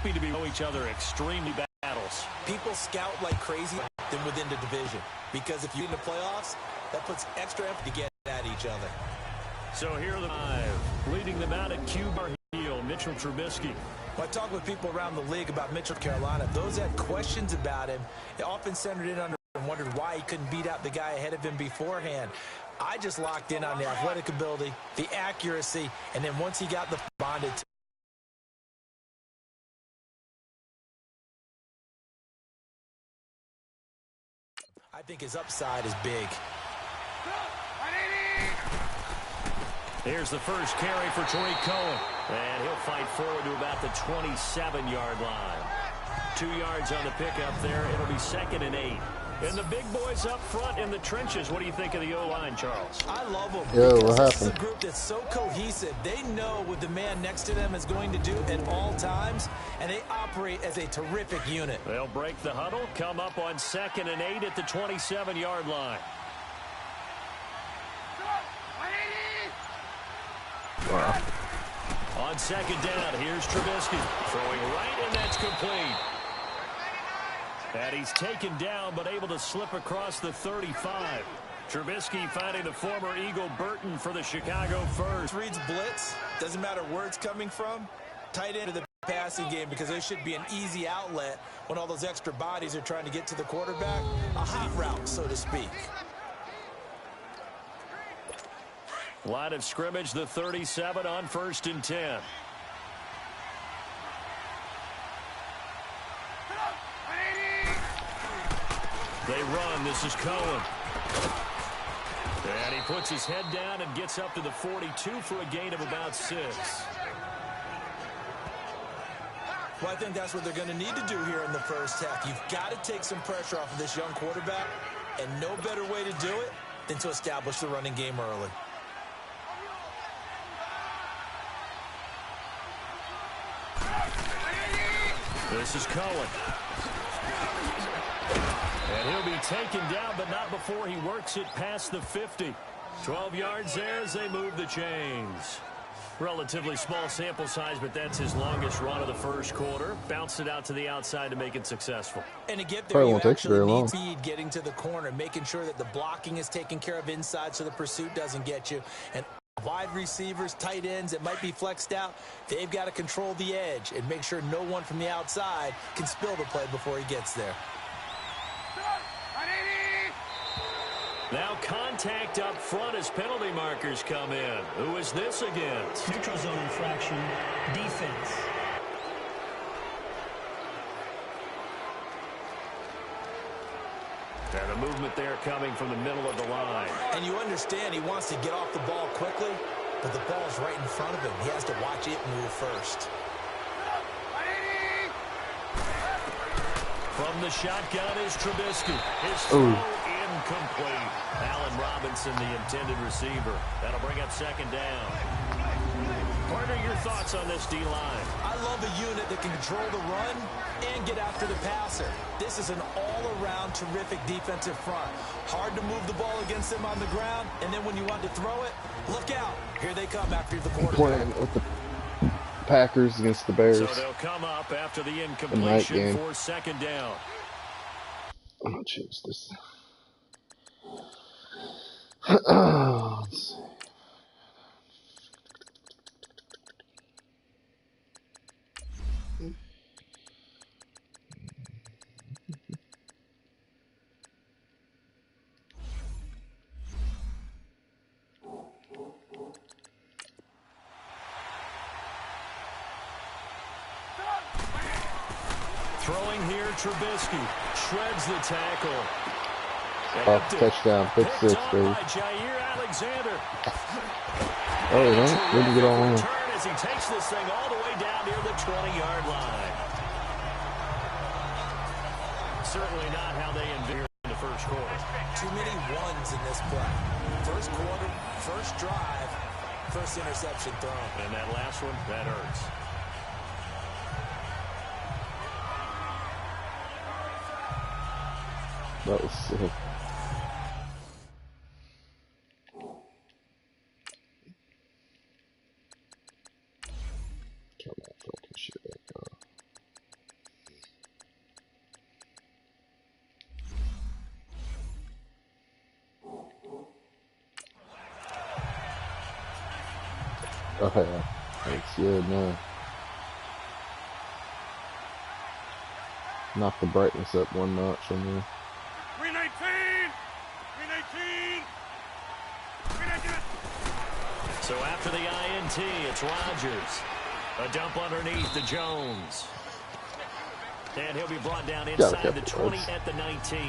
happy to be know each other extremely battles. People scout like crazy than within the division, because if you're in the playoffs, that puts extra effort to get at each other. So here are the five. Leading them out at QB heel, Mitchell Trubisky. When I talk with people around the league about Mitchell, Carolina, those that had questions about him, they often centered in on and wondered why he couldn't beat out the guy ahead of him beforehand. I just locked in on the athletic ability, the accuracy, and then once he got the bonded to I think his upside is big. Here's the first carry for Tariq Cohen. And he'll fight forward to about the 27-yard line. 2 yards on the pickup there. It'll be 2nd and 8. And the big boys up front in the trenches. What do you think of the O-line, Charles? I love them. Yo, because what this happened? is a group that's so cohesive. They know what the man next to them is going to do at all times, and they operate as a terrific unit. They'll break the huddle, come up on 2nd and 8 at the 27-yard line. Wow. On 2nd down, here's Trubisky. Throwing right, and that's complete. And he's taken down, but able to slip across the 35. Trubisky finding the former Eagle Burton for the Chicago first. Reads blitz. Doesn't matter where it's coming from. Tight end of the passing game, because there should be an easy outlet when all those extra bodies are trying to get to the quarterback. A hot route, so to speak. Line of scrimmage, the 37 on 1st and 10. They run. This is Cohen. And he puts his head down and gets up to the 42 for a gain of about 6. Well, I think that's what they're going to need to do here in the first half. You've got to take some pressure off of this young quarterback, and no better way to do it than to establish the running game early. This is Cohen. And he'll be taken down, but not before he works it past the 50. 12 yards there as they move the chains. Relatively small sample size, but that's his longest run of the first quarter. Bounced it out to the outside to make it successll. And to get there, Probably you won't take actually very long. need speed getting to the corner, making sure that the blocking is taken care of inside so the pursuit doesn't get you. And wide receivers, tight ends that might be flexed out, they've got to control the edge and make sure no one from the outside can spill the play before he gets there. Now contact up front as penalty markers come in. Who is this against? Neutral zone infraction, defense. And the movement there coming from the middle of the line. And you understand he wants to get off the ball quickly, but the ball's right in front of him. He has to watch it move first. From the shotgun is Trubisky. His throw incomplete. Allen Robinson, the intended receiver. That'll bring up 2nd down. Partner, your thoughts on this D-line? I love a unit that can control the run and get after the passer. This is an all-around terrific defensive front. Hard to move the ball against them on the ground, and then when you want to throw it, look out. Here they come after the quarterback. Playing with the Packers against the Bears. So they'll come up after the incompletion for 2nd down. I'm gonna change this. Let's see. Throwing here, Trubisky shreds the tackle. Oh, touchdown, pick 6, baby. Alexander. Oh, no, where did you get all in? As he takes this thing all the way down near the 20-yard line. Certainly not how they envisioned in the first quarter. Too many ones in this play. First quarter, first drive, first interception thrown. And that last one, that hurts. That was sick. Turn that fucking shit back on. Okay, that's good now. Knock the brightness up one notch on there. 319! 319! 319! So after the INT, it's Rodgers. A dump underneath to Jones. And he'll be brought down inside the 20 at the 19.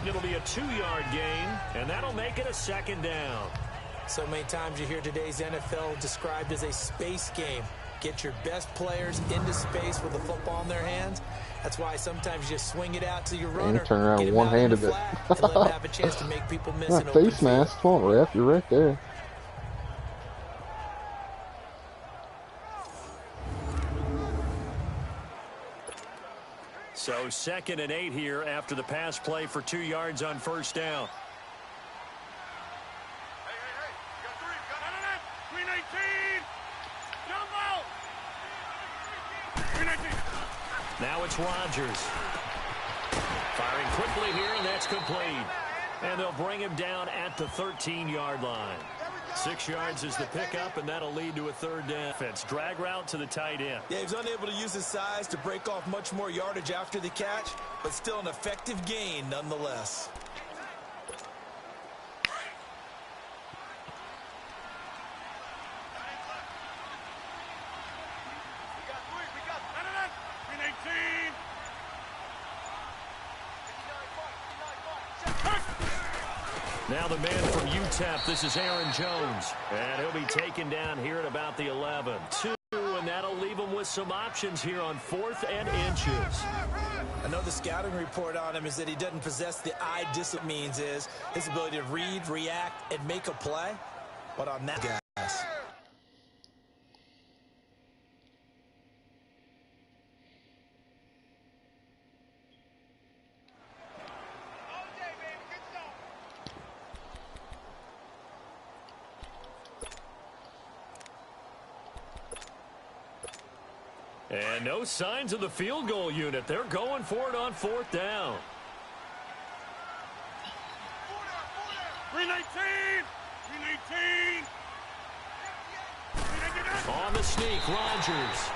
It'll be a 2-yard gain, and that'll make it a second down. So many times you hear today's NFL described as a space game. Get your best players into space with the football in their hands. That's why sometimes you just swing it out to your runner. And turn around one-handed it. And let him have a chance to make people miss an face mask. Come on, ref. You're right there. So 2nd and 8 here after the pass play for 2 yards on first down. Hey, you got 3, you got 319! Jump out! 319! Now it's Rodgers. Firing quickly here, and that's complete. And they'll bring him down at the 13-yard line. 6 yards is the pickup, and that'll lead to a 3rd down. It's drag route to the tight end. Yeah, he was unable to use his size to break off much more yardage after the catch, but still an effective gain nonetheless. We got 319! Now the man from UTEP, this is Aaron Jones. And he'll be taken down here at about the 11. 2, and that'll leave him with some options here on 4th and inches. I know the scouting report on him is that he doesn't possess the eye discipline means is his ability to read, react, and make a play. But on that, guys. And no signs of the field goal unit. They're going for it on 4th down. 319! 319! On the sneak, Rodgers.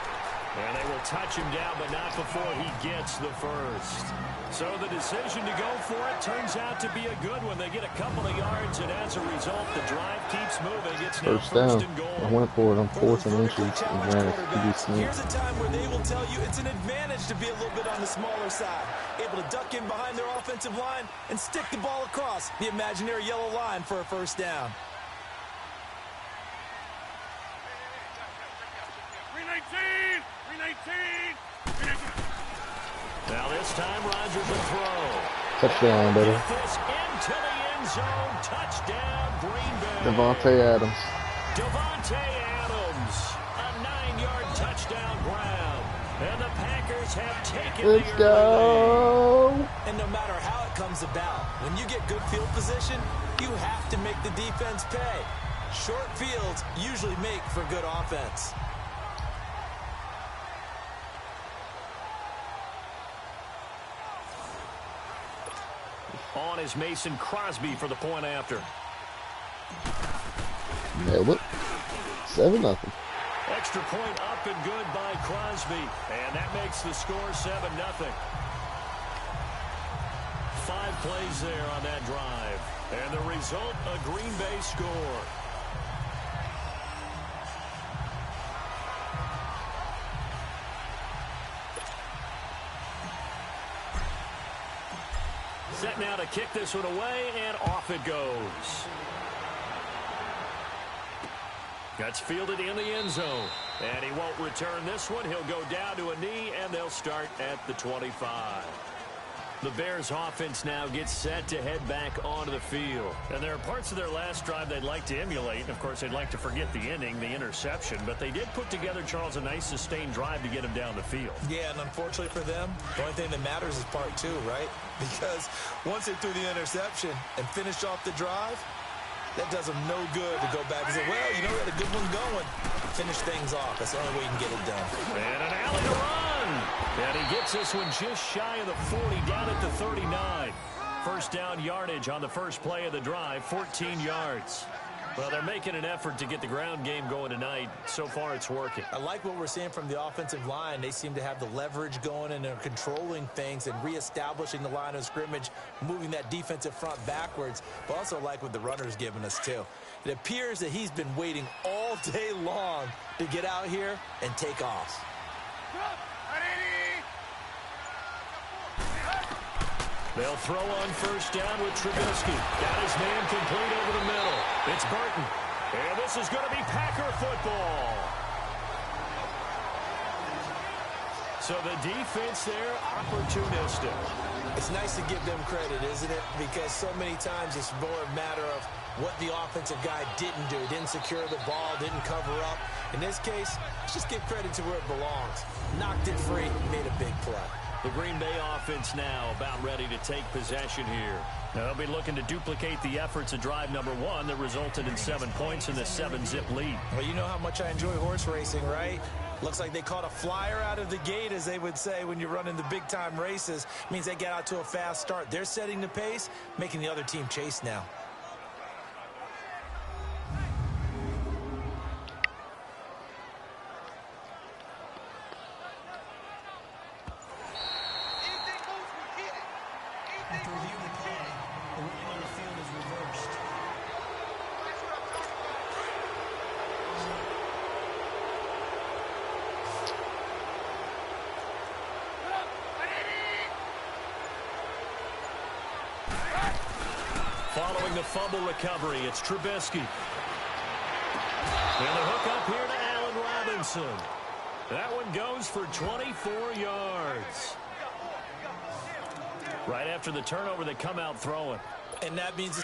And they will touch him down, but not before he gets the first. So the decision to go for it turns out to be a good one. They get a couple of yards, and as a result, the drive keeps moving. It's now First down. and goal. I went for it on 4th and inches and ran it QB sneak. Here's a time where they will tell you it's an advantage to be a little bit on the smaller side. Able to duck in behind their offensive line and stick the ball across the imaginary yellow line for a first down. 319! 319! 319! Now this time, Rodgers will throw. Touchdown, baby. Get this into the end zone. Touchdown, Green Bay. Devontae Adams. Devontae Adams. A 9-yard touchdown grab. And the Packers have taken Let's go. And no matter how it comes about, when you get good field position, you have to make the defense pay. Short fields usually make for good offense. On is Mason Crosby for the point after. Nailed it. 7-0. Extra point up and good by Crosby. And that makes the score 7-0. 5 plays there on that drive. And the result, a Green Bay score. Set now to kick this one away, and off it goes. That's fielded in the end zone. And he won't return this one. He'll go down to a knee, and they'll start at the 25. The Bears offense now gets set to head back onto the field. And there are parts of their last drive they'd like to emulate. And, of course, they'd like to forget the inning, the interception. But they did put together, Charles, a nice sustained drive to get him down the field. Yeah, and unfortunately for them, the only thing that matters is part 2, right? Because once they threw the interception and finished off the drive, that does them no good to go back and say, well, you know, we had a good one going. Finish things off. That's the only way you can get it done. And an alley to run. And he gets this one just shy of the 40, down at the 39. First down yardage on the first play of the drive, 14 yards. Well, they're making an effort to get the ground game going tonight. So far, it's working. I like what we're seeing from the offensive line. They seem to have the leverage going, and they're controlling things and reestablishing the line of scrimmage, moving that defensive front backwards. But also like what the runner's giving us, too. It appears that he's been waiting all day long to get out here and take off. They'll throw on first down with Trubisky. Got his man complete over the middle. It's Burton. And this is going to be Packer football. So the defense there, opportunistic. It's nice to give them credit, isn't it? Because so many times it's more a matter of what the offensive guy didn't do. Didn't secure the ball, didn't cover up. In this case, let's just give credit to where it belongs. Knocked it free, made a big play. The Green Bay offense now about ready to take possession here. Now they'll be looking to duplicate the efforts of drive number one that resulted in 7 points in the 7-zip lead. Well, you know how much I enjoy horse racing, right? Looks like they caught a flyer out of the gate, as they would say when you're running the big-time races. It means they get out to a fast start. They're setting the pace, making the other team chase now. After review of the play, the ruling on the field is reversed. Following the fumble recovery, it's Trubisky. And the hook up here to Allen Robinson. That one goes for 24 yards. Right after the turnover, they come out throwing. And that means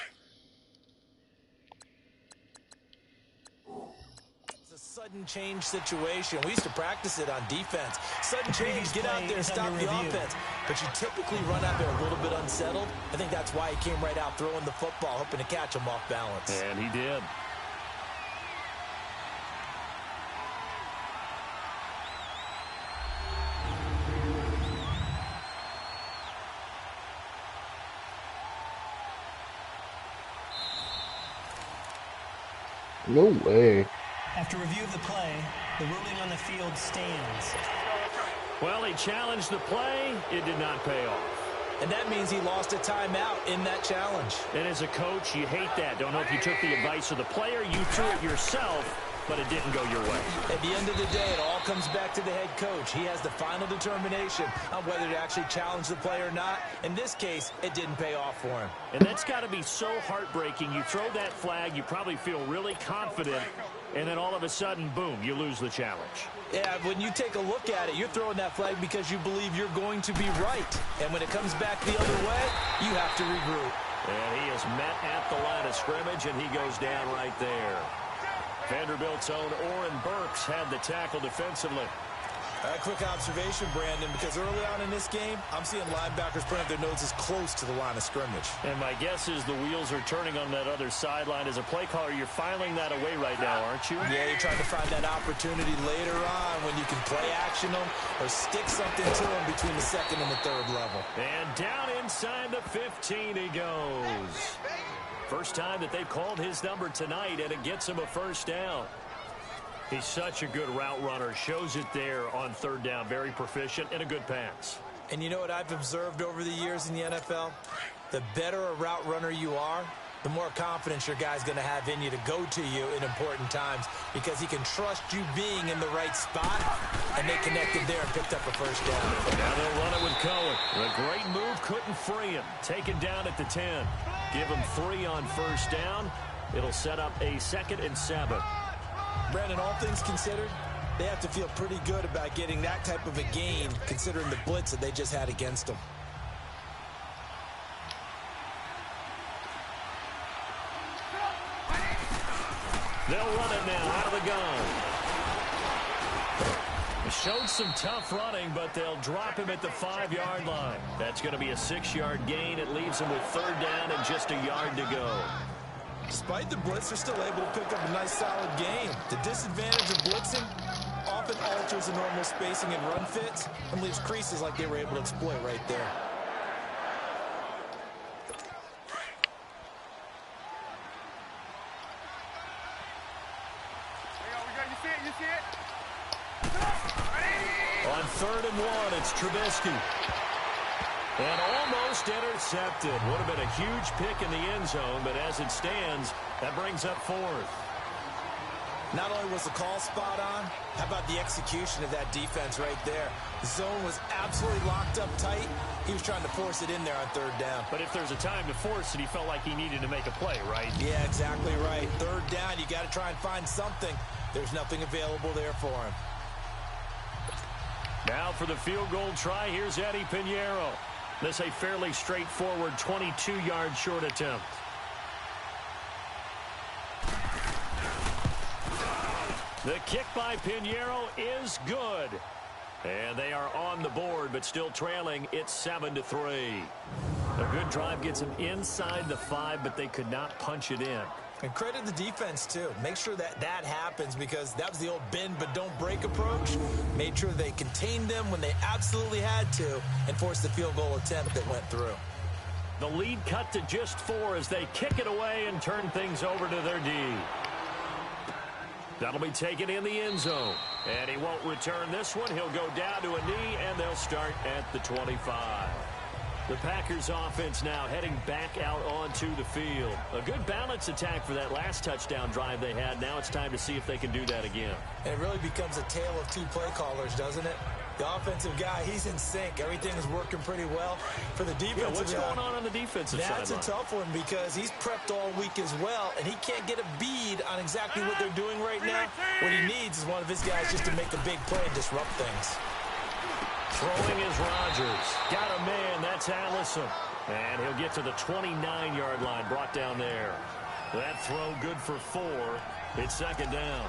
it's a sudden change situation. We used to practice it on defense. Sudden change, get out there, stop the offense. But you typically run out there a little bit unsettled. I think that's why he came right out throwing the football, hoping to catch him off balance. And he did. No way. After review of the play, the ruling on the field stands. Well, he challenged the play. It did not pay off. And that means he lost a timeout in that challenge. And as a coach, you hate that. Don't know if you took the advice of the player. You threw it yourself, but it didn't go your way. At the end of the day, it all comes back to the head coach. He has the final determination on whether to actually challenge the play or not. In this case, it didn't pay off for him. And that's got to be so heartbreaking. You throw that flag, you probably feel really confident, and then all of a sudden, boom, you lose the challenge. Yeah, when you take a look at it, you're throwing that flag because you believe you're going to be right. And when it comes back the other way, you have to regroup. And he is met at the line of scrimmage, and he goes down right there. Vanderbilt's own Oren Burks had the tackle defensively. A quick observation, Brandon, because early on in this game, I'm seeing linebackers putting up their noses close to the line of scrimmage. And my guess is the wheels are turning on that other sideline. As a play caller, you're filing that away right now, aren't you? Yeah, you're trying to find that opportunity later on when you can play action them or stick something to them between the second and the third level. And down inside the 15 he goes. First time that they've called his number tonight, and it gets him a first down. He's such a good route runner. Shows it there on third down. Very proficient and a good pass. And you know what I've observed over the years in the NFL? The better a route runner you are, the more confidence your guy's going to have in you to go to you in important times because he can trust you being in the right spot, and they connected there and picked up a first down. Now they'll run it with Cohen. A great move, couldn't free him. Taken down at the 10. Give him 3 on first down. It'll set up a 2nd and 7. Brandon, all things considered, they have to feel pretty good about getting that type of a gain considering the blitz that they just had against them. They'll run it now out of the gun. Showed some tough running, but they'll drop him at the 5-yard line. That's going to be a 6-yard gain. It leaves him with third down and just a yard to go. Despite the blitz, they're still able to pick up a nice solid game. The disadvantage of blitzing often alters the normal spacing and run fits and leaves creases like they were able to exploit right there. 3rd and 1. It's Trubisky. And almost intercepted. Would have been a huge pick in the end zone, but as it stands, that brings up 4th. Not only was the call spot on, how about the execution of that defense right there? The zone was absolutely locked up tight. He was trying to force it in there on 3rd down. But if there's a time to force it, he felt like he needed to make a play, right? Yeah, exactly right. 3rd down, you got to try and find something. There's nothing available there for him. Now for the field goal try, here's Eddie Pinheiro. This a fairly straightforward 22-yard short attempt. The kick by Pinheiro is good. And they are on the board, but still trailing. It's 7-3. A good drive gets them inside the 5, but they could not punch it in. And credit the defense, too. Make sure that that happens because that was the old bend but don't break approach. Made sure they contained them when they absolutely had to and forced the field goal attempt that went through. The lead cut to just 4 as they kick it away and turn things over to their D. That'll be taken in the end zone. And he won't return this one. He'll go down to a knee, and they'll start at the 25. The Packers offense now heading back out onto the field. A good balance attack for that last touchdown drive they had. Now it's time to see if they can do that again. And it really becomes a tale of 2 play callers, doesn't it? The offensive guy, he's in sync. Everything is working pretty well. For the defensive guy, what's going on the defensive side? That's a tough one because he's prepped all week as well, and he can't get a bead on exactly what they're doing right now. What he needs is one of his guys just to make a big play and disrupt things. Throwing is Rodgers. Got a man. That's Allison. And he'll get to the 29-yard line, brought down there. That throw good for 4. It's 2nd down.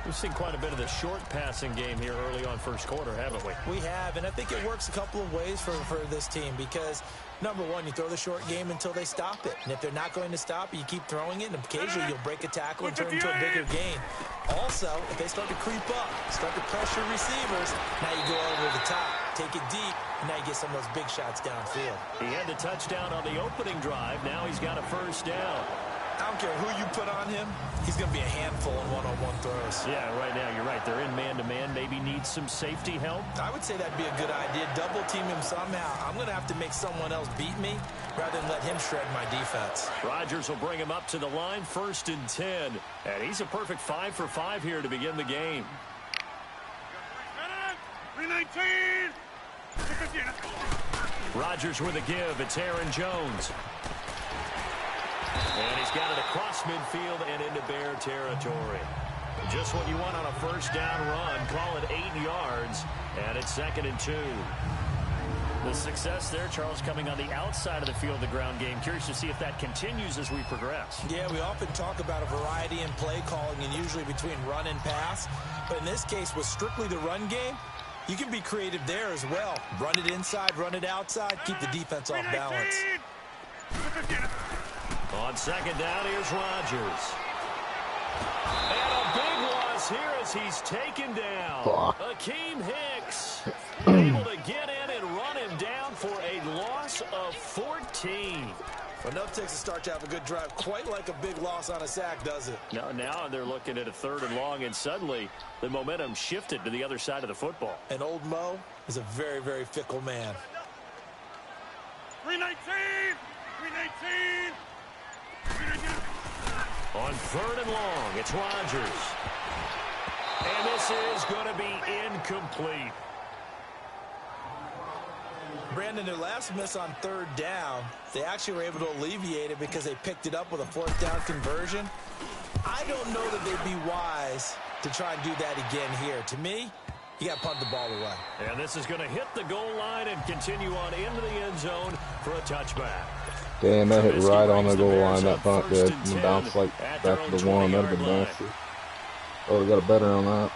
We've seen quite a bit of the short passing game here early on first quarter, haven't we? We have, and I think it works a couple of ways for this team because, number one, you throw the short game until they stop it. And if they're not going to stop it, you keep throwing it, and occasionally you'll break a tackle and turn it into a bigger gain. Also, if they start to creep up, start to pressure receivers, now you go over the top, take it deep, and now you get some of those big shots downfield. He had the touchdown on the opening drive. Now he's got a 1st down. I don't care who you put on him, he's going to be a handful in one-on-one throws. Yeah, right now, you're right. They're in man-to-man. Maybe needs some safety help. I would say that'd be a good idea. Double team him somehow. I'm going to have to make someone else beat me rather than let him shred my defense. Rodgers will bring him up to the line, 1st and 10. And he's a perfect 5 for 5 here to begin the game. 319. Rodgers with a give. It's Aaron Jones. And he's got it across midfield and into Bear territory. Just what you want on a 1st down run. Call it 8 yards. And it's 2nd and 2. The success there, Charles, coming on the outside of the field, the ground game. Curious to see if that continues as we progress. Yeah, we often talk about a variety in play calling and usually between run and pass. But in this case, with strictly the run game, you can be creative there as well. Run it inside, run it outside, keep the defense off balance. On 2nd down, here's Rodgers. And a big loss here as he's taken down. Akeem Hicks able to get in and run him down for a loss of 14. Enough takes a start to have a good drive. Quite like a big loss on a sack, does it? Now they're looking at a 3rd and long, and suddenly the momentum shifted to the other side of the football. And old Mo is a very, very fickle man. 319. 319. On 3rd and long, it's Rodgers. And this is going to be incomplete. Brandon, their last miss on 3rd down, they actually were able to alleviate it because they picked it up with a 4th down conversion. I don't know that they'd be wise to try and do that again here. To me, you got to punt the ball away. And this is going to hit the goal line and continue on into the end zone for a touchback. Damn, that hit right on the goal line. That punt did. And bounced like back to the 1. That'd have been nasty. Oh, we got a better on that.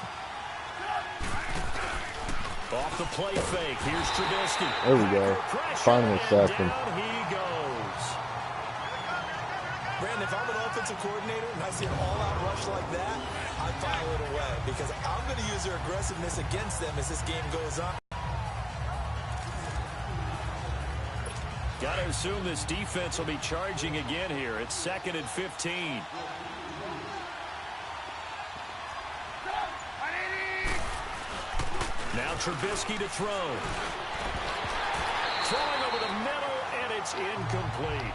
Off the play fake. Here's Trubisky. There we go. Finally sacked him. Down he goes. Brandon, if I'm an offensive coordinator and I see an all-out rush like that, I file it away because I'm going to use their aggressiveness against them as this game goes on. Got to assume this defense will be charging again here. It's 2nd and 15. Now Trubisky to throw. Throwing over the middle, and it's incomplete.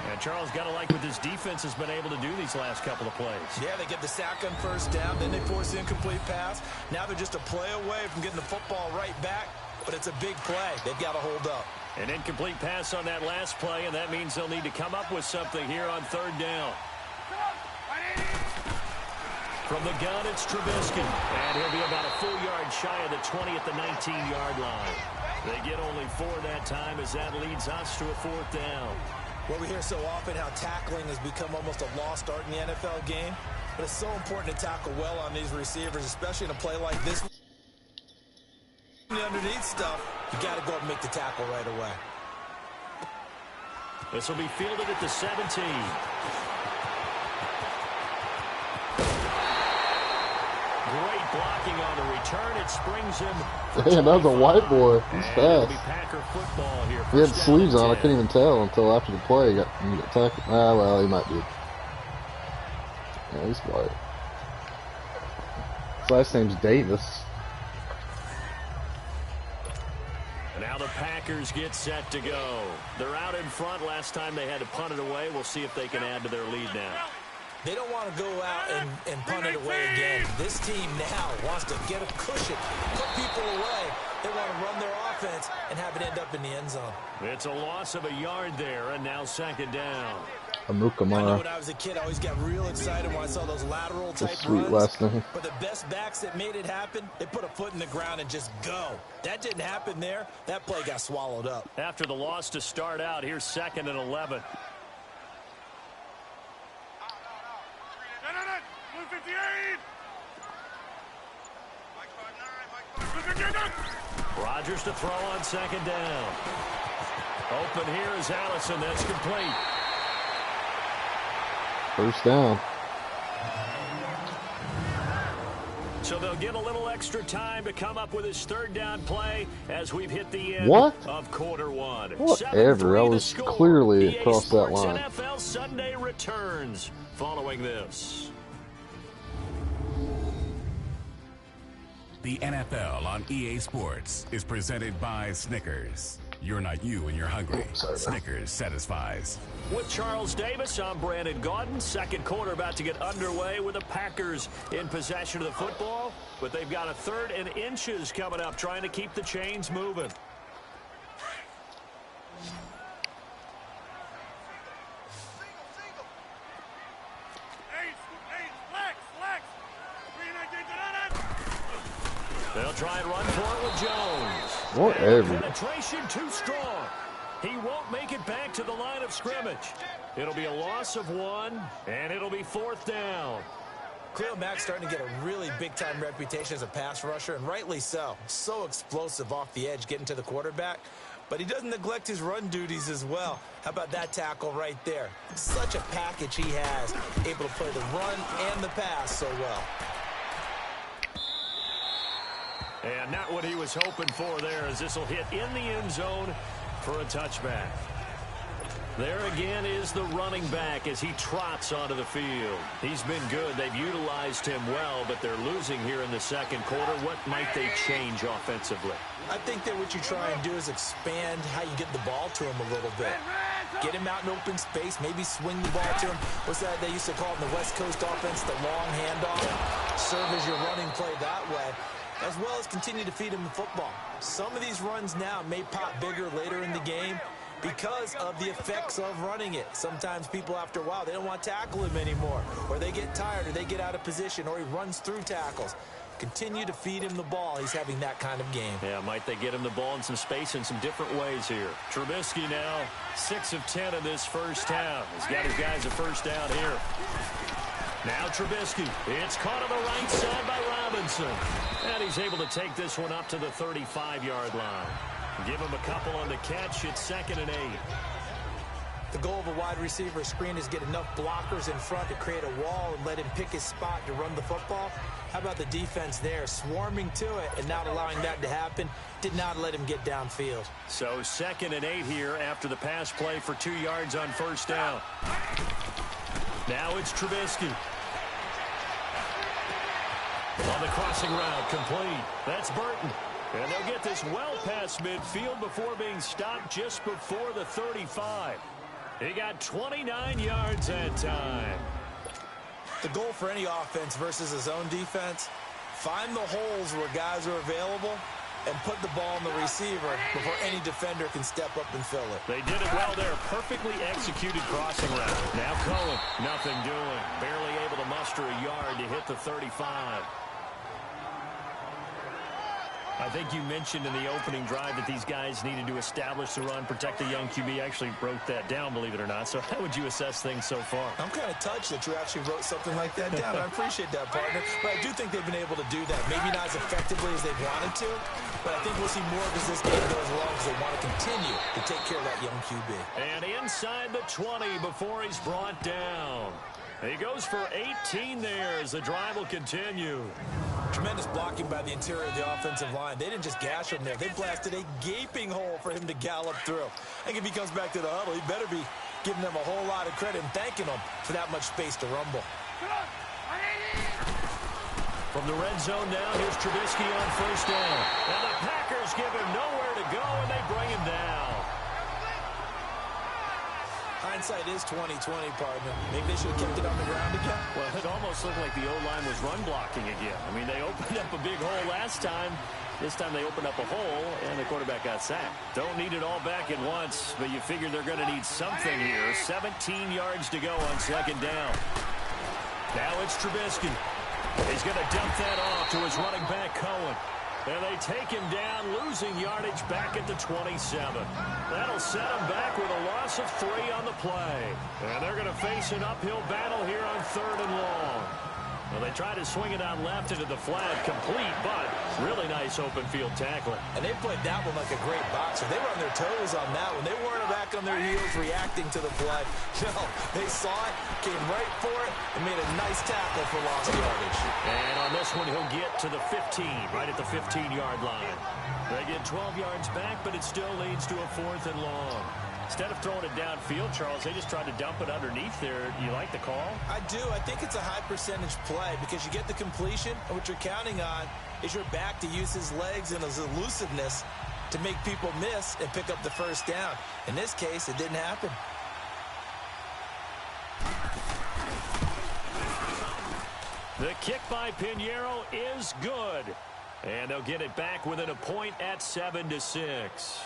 And Charles, got to like what this defense has been able to do these last couple of plays. Yeah, they get the sack on first down, then they force the incomplete pass. Now they're just a play away from getting the football right back, but it's a big play. They've got to hold up. An incomplete pass on that last play, and that means they'll need to come up with something here on third down. From the gun, it's Trubisky, and he'll be about a full yard shy of the 20 at the 19-yard line. They get only 4 that time as that leads us to a fourth down. Well, we hear so often how tackling has become almost a lost art in the NFL game, but it's so important to tackle well on these receivers, especially in a play like this. The underneath stuff, you got to go and make the tackle right away. This will be fielded at the 17. Great blocking on the return. It springs him. Damn, that was a white boy. He's fast. Packer football here. He had sleeves on. I couldn't even tell until after the play. He got tackled. Ah, well, he might be. Yeah, he's white. His last name's Davis. Now the Packers get set to go. They're out in front. Last time they had to punt it away. We'll see if they can add to their lead now. They don't want to go out and punt it away again. This team now wants to get a cushion, put people away. They want to run their offense and have it end up in the end zone. It's a loss of a yard there, and now second down. I know Amukamara. when I was a kid, I always got real excited when I saw those lateral type Sweet runs. last name. But the best backs that made it happen, they put a foot in the ground and just go. That didn't happen there. That play got swallowed up. After the loss to start out, here's 2nd and 11. Rodgers to throw on second down. Open here is Allison. That's complete. First down. So they'll get a little extra time to come up with his third down play as we've hit the end of quarter one. Whatever. I was clearly EA across that Sports line. NFL Sunday returns following this. The NFL on EA Sports is presented by Snickers. You're not you when you're hungry. Snickers satisfies. With Charles Davis, I'm Brandon Gaudin. Second quarter about to get underway with the Packers in possession of the football. But they've got a 3rd and inches coming up, trying to keep the chains moving. They'll try and run for it with Jones. Whatever. Penetration too strong. He won't make it back to the line of scrimmage. It'll be a loss of 1, and it'll be 4th down. Khalil Mack's starting to get a really big-time reputation as a pass rusher, and rightly so. So explosive off the edge getting to the quarterback. But he doesn't neglect his run duties as well. How about that tackle right there? Such a package he has, able to play the run and the pass so well. And not what he was hoping for there, as this will hit in the end zone for a touchback. There again is the running back as he trots onto the field. He's been good. They've utilized him well, but they're losing here in the second quarter. What might they change offensively? I think that what you try and do is expand how you get the ball to him a little bit. Get him out in open space, maybe swing the ball to him. What's that they used to call in the West Coast offense, the long handoff? Serve as your running play that way, as well as continue to feed him the football. Some of these runs now may pop bigger later in the game because of the effects of running it. Sometimes people, after a while, they don't want to tackle him anymore, or they get tired, or they get out of position, or he runs through tackles. Continue to feed him the ball. He's having that kind of game. Yeah, might they get him the ball in some space in some different ways here. Trubisky now 6 of 10 in this first half. He's got his guys a first down here. Now Trubisky. It's caught on the right side by Robinson. And he's able to take this one up to the 35-yard line. Give him a couple on the catch. It's 2nd and 8. The goal of a wide receiver screen is get enough blockers in front to create a wall and let him pick his spot to run the football. How about the defense there, swarming to it and not allowing that to happen? Did not let him get downfield. So 2nd and 8 here after the pass play for 2 yards on first down. Now it's Trubisky. On the crossing route, complete. That's Burton. And they'll get this well past midfield before being stopped just before the 35. He got 29 yards that time. The goal for any offense versus his own defense, find the holes where guys are available and put the ball on the receiver before any defender can step up and fill it. They did it well there. Perfectly executed crossing route. Now Cohen, nothing doing. Barely able to muster a yard to hit the 35. I think you mentioned in the opening drive that these guys needed to establish the run, protect the young QB. Actually wrote that down, believe it or not. So how would you assess things so far? I'm kind of touched that you actually wrote something like that down. I appreciate that, partner. But I do think they've been able to do that. Maybe not as effectively as they wanted to, but I think we'll see more of as this game goes along because they want to continue to take care of that young QB. And inside the 20 before he's brought down. He goes for 18 there as the drive will continue. Tremendous blocking by the interior of the offensive line. They didn't just gash him there. They blasted a gaping hole for him to gallop through. I think if he comes back to the huddle, he better be giving them a whole lot of credit and thanking them for that much space to rumble. From the red zone now, here's Trubisky on first down. And the Packers give him nowhere to go, and they bring him down. Hindsight is 20/20, partner. Maybe they should have kept it on the ground again. Well, it almost looked like the O-line was run blocking again. I mean, they opened up a big hole last time. This time they opened up a hole, and the quarterback got sacked. Don't need it all back at once, but you figure they're going to need something here. 17 yards to go on second down. Now it's Trubisky. He's going to dump that off to his running back, Cohen. And they take him down, losing yardage back at the 27. That'll set him back with a loss of 3 on the play. And they're going to face an uphill battle here on 3rd and long. Well, they try to swing it out left into the flat, complete, but really nice open field tackling. And they played that one like a great boxer. They were on their toes on that one. They weren't back on their heels reacting to the play. No, they saw it, came right for it, and made a nice tackle for lost yardage. And on this one, he'll get to the 15, right at the 15-yard line. They get 12 yards back, but it still leads to a 4th and long. Instead of throwing it downfield, Charles, they just tried to dump it underneath there. You like the call? I do. I think it's a high percentage play because you get the completion, and what you're counting on is your back to use his legs and his elusiveness to make people miss and pick up the first down. In this case, it didn't happen. The kick by Pinheiro is good. And they'll get it back within a point at 7-6.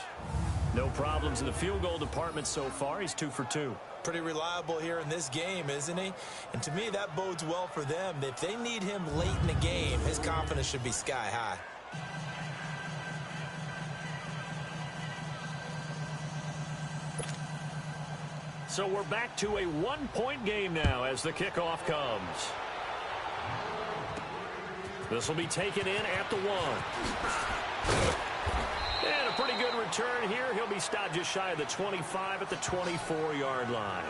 No problems in the field goal department so far. He's 2 for 2. Pretty reliable here in this game, isn't he? And to me, that bodes well for them. If they need him late in the game, his confidence should be sky high. So we're back to a 1-point game now as the kickoff comes. This will be taken in at the 1. And a pretty good return here. He'll be stopped just shy of the 25 at the 24-yard line.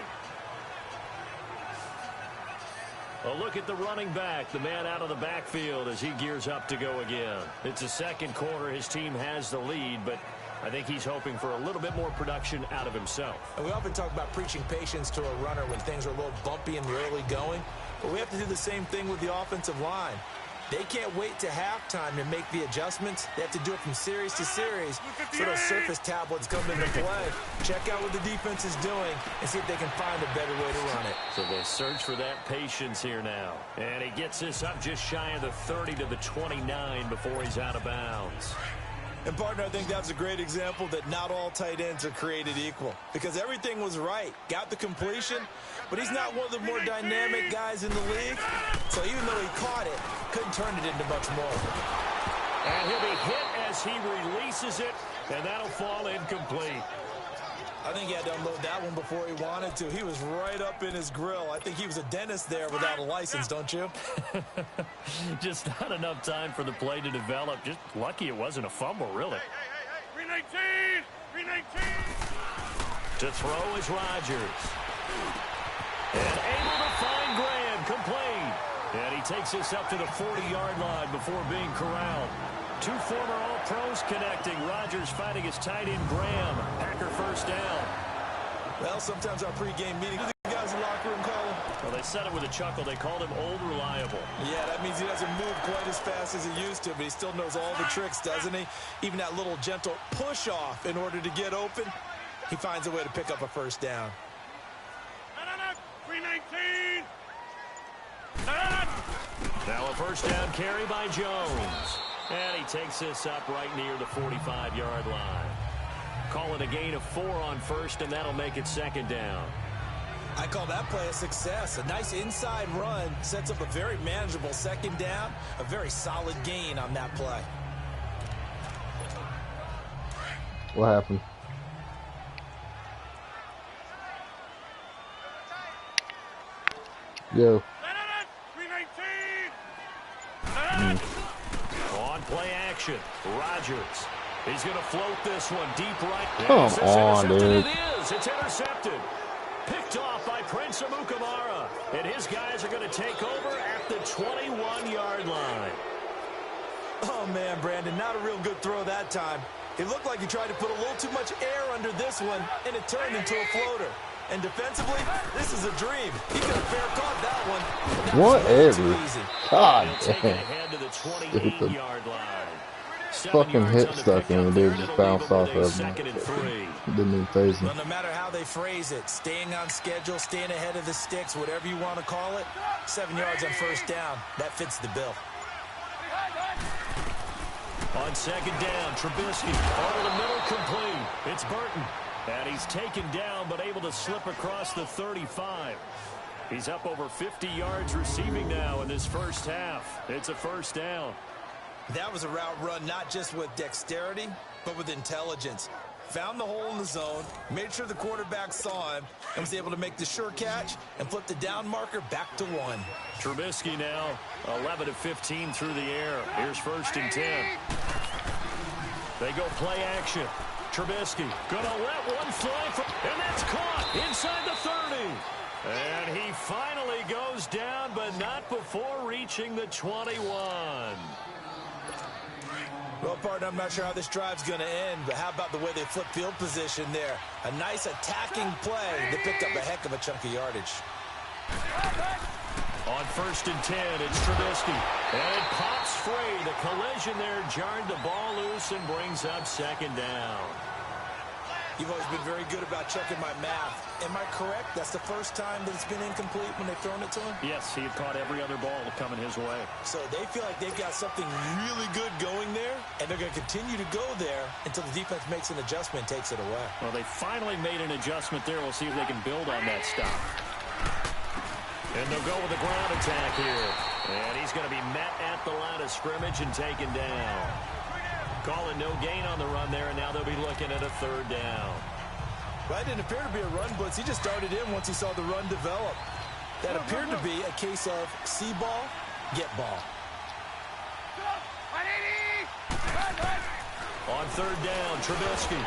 A look at the running back, the man out of the backfield as he gears up to go again. It's the second quarter. His team has the lead, but I think he's hoping for a little bit more production out of himself. And we often talk about preaching patience to a runner when things are a little bumpy in the early going, but we have to do the same thing with the offensive line. They can't wait to halftime to make the adjustments. They have to do it from series to series so those surface tablets come into play. Check out what the defense is doing and see if they can find a better way to run it. So they search for that patience here now. And he gets this up just shy of the 30 to the 29 before he's out of bounds. And, partner, I think that's a great example that not all tight ends are created equal because everything was right. Got the completion, but he's not one of the more dynamic guys in the league. So even though he caught it, couldn't turn it into much more. And he'll be hit as he releases it, and that'll fall incomplete. I think he had to unload that one before he wanted to. He was right up in his grill. I think he was a dentist there without a license, don't you? Just not enough time for the play to develop. Just lucky it wasn't a fumble, really. Hey, 319! 319! To throw is Rodgers. And able to find Graham, complete. And he takes this up to the 40-yard line before being corralled. 2 former All-Pros connecting. Rodgers fighting his tight end, Graham. Packer first down. Well, sometimes our pregame meeting, the guys in the locker room call him Well, they said it with a chuckle. They called him old reliable. Yeah, that means he doesn't move quite as fast as he used to, but he still knows all the tricks, doesn't he? Even that little gentle push-off in order to get open, he finds a way to pick up a first down. 319. Now a first down carry by Jones. And he takes this up right near the 45-yard line. Call it a gain of 4 on first, and that'll make it second down. I call that play a success. A nice inside run sets up a very manageable second down. A very solid gain on that play. What happened? Yo. 319. On play action, Rodgers. He's going to float this one deep right. Come on, dude. It is. It's intercepted. Picked off by Prince Amukamara. And his guys are going to take over at the 21-yard line. Oh, man, Brandon, not a real good throw that time. It looked like he tried to put a little too much air under this one, and it turned into a floater. And defensively, this is a dream. He could have fair caught that one. That Whatever. God Taking damn. ahead to the 28-yard line. Fucking hit stuck in it, dude. Just bounced off of him. Didn't even phase him. Well, no matter how they phrase it, staying on schedule, staying ahead of the sticks, whatever you want to call it, 7 yards on first down, that fits the bill. On second down, Trubisky over the middle, complete. It's Burton. And he's taken down, but able to slip across the 35. He's up over 50 yards receiving now in this first half. It's a first down. That was a route run not just with dexterity, but with intelligence. Found the hole in the zone, made sure the quarterback saw him, and was able to make the sure catch and flip the down marker back to 1. Trubisky now 11 of 15 through the air. Here's first and 10. They go play action. Trubisky gonna let one fly, and that's caught inside the 30. And he finally goes down, but not before reaching the 21. Well, partner, I'm not sure how this drive's going to end, but how about the way they flip field position there? A nice attacking play that picked up a heck of a chunk of yardage. On first and 10, it's Trubisky. And it pops free. The collision there jarred the ball loose and brings up second down. You've always been very good about checking my math. Am I correct? That's the first time that it's been incomplete when they've thrown it to him? Yes, he had caught every other ball coming his way. So they feel like they've got something really good going there, and they're going to continue to go there until the defense makes an adjustment and takes it away. Well, they finally made an adjustment there. We'll see if they can build on that stop. And they'll go with the ground attack here. And he's going to be met at the line of scrimmage and taken down. Calling no gain on the run there, and now they'll be looking at a third down. Well, that didn't appear to be a run blitz. He just started in once he saw the run develop. That appeared to be a case of see ball, get ball. On third down, Trubisky.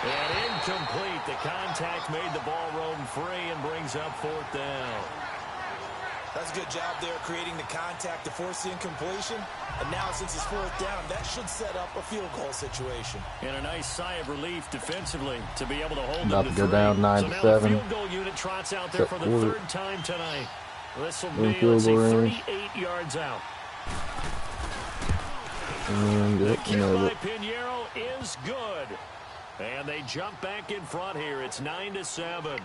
And incomplete. The contact made the ball roam free and brings up fourth down. That's a good job there creating the contact to force the incompletion. And now since it's fourth down, that should set up a field goal situation. And a nice sigh of relief defensively to be able to hold About them to to go down 9-7. So now the field goal unit trots out there for the third time tonight. This will be, let's see, 38 yards out. And The kick by Pinheiro is good. And they jump back in front here. It's 9-7.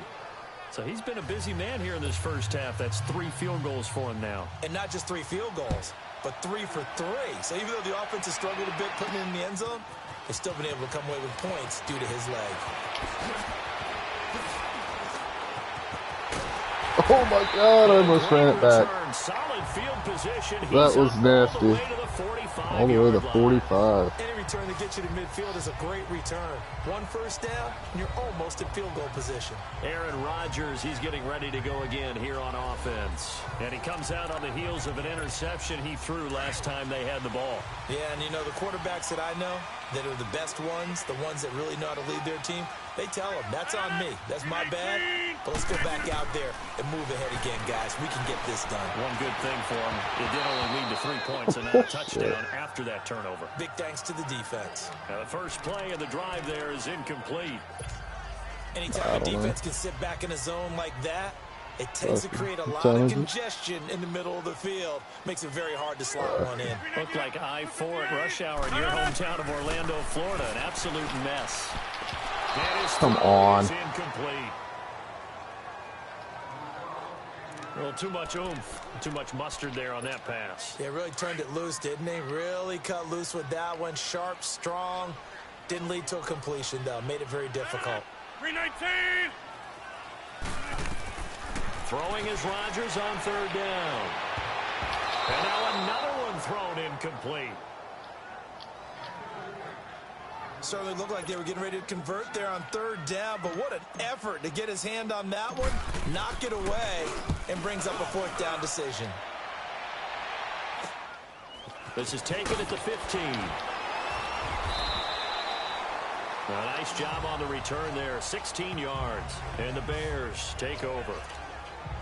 So he's been a busy man here in this first half. That's 3 field goals for him now. And not just 3 field goals, but 3 for 3. So even though the offense has struggled a bit putting it in the end zone, they've still been able to come away with points due to his leg. oh my God, I almost ran it back. Solid field position. That was nasty. All the way to 45. Any return that gets you to midfield is a great return. 1 first down, and you're almost in field goal position. Aaron Rodgers, he's getting ready to go again here on offense. And he comes out on the heels of an interception he threw last time they had the ball. Yeah, and you know, the quarterbacks that I know that are the best ones, the ones that really know how to lead their team, they tell them, that's on me. That's my bad. But let's go back out there and move ahead again, guys. We can get this done. One good thing for him, it did only lead to 3 points and not a touchdown after that turnover. Big thanks to the defense. Now the first play of the drive there is incomplete. Anytime a defense can sit back in a zone like that, It tends to create a lot of congestion in the middle of the field. Makes it very hard to slot one in. Looked like I-4 at rush hour in your hometown of Orlando, Florida. An absolute mess. Come on. Incomplete. A little too much oomph, too much mustard there on that pass. They really turned it loose, didn't they? Really cut loose with that one. Sharp, strong. Didn't lead to a completion, though. Made it very difficult. 319. Throwing is Rodgers on third down. And now another one thrown incomplete. Certainly looked like they were getting ready to convert there on third down, but what an effort to get his hand on that one, knock it away, and brings up a fourth down decision. This is taken at the 15. A nice job on the return there, 16 yards, and the Bears take over.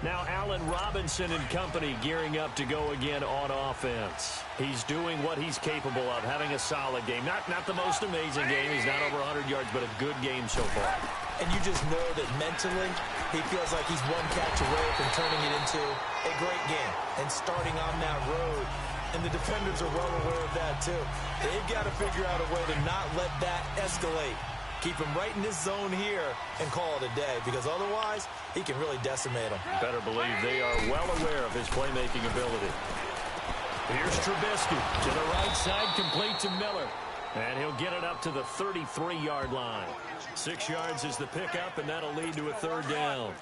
Now Allen Robinson and company gearing up to go again on offense. He's doing what he's capable of, having a solid game. Not the most amazing game. He's not over 100 yards, but a good game so far. And you just know that mentally, he feels like he's one catch away from turning it into a great game and starting on that road. And the defenders are well aware of that, too. They've got to figure out a way to not let that escalate. Keep him right in this zone here and call it a day, because otherwise he can really decimate them. Better believe they are well aware of his playmaking ability. Here's Trubisky to the right side, complete to Miller. And he'll get it up to the 33-yard line. 6 yards is the pickup, and that'll lead to a third down.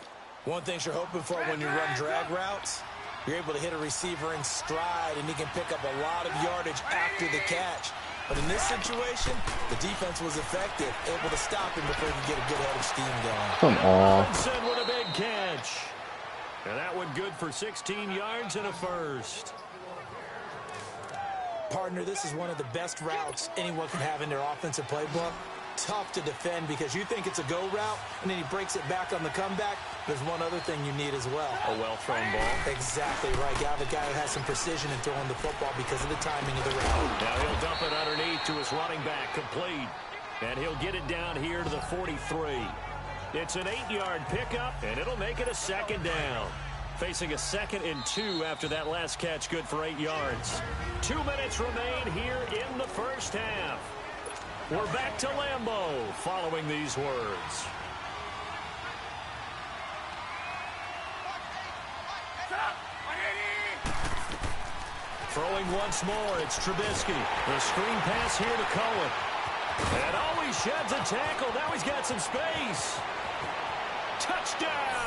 One thing you're hoping for when you run drag routes, you're able to hit a receiver in stride, and he can pick up a lot of yardage after the catch. But in this situation, the defense was effective, able to stop him before he could get a good head of steam going. Come on. Robinson with a big catch. And that one good for 16 yards and a first. Partner, this is one of the best routes anyone can have in their offensive playbook. Tough to defend because you think it's a go route, and then he breaks it back on the comeback. There's one other thing you need as well. A well-thrown ball. Exactly right. You have a guy who has some precision in throwing the football because of the timing of the route. Now he'll dump it underneath to his running back, complete. And he'll get it down here to the 43. It's an 8-yard pickup, and it'll make it a second down. Facing a 2nd and 2 after that last catch, good for 8 yards. 2 minutes remain here in the first half. We're back to Lambeau following these words. Throwing once more, it's Trubisky. The screen pass here to Cohen. And oh, he sheds a tackle. Now he's got some space. Touchdown!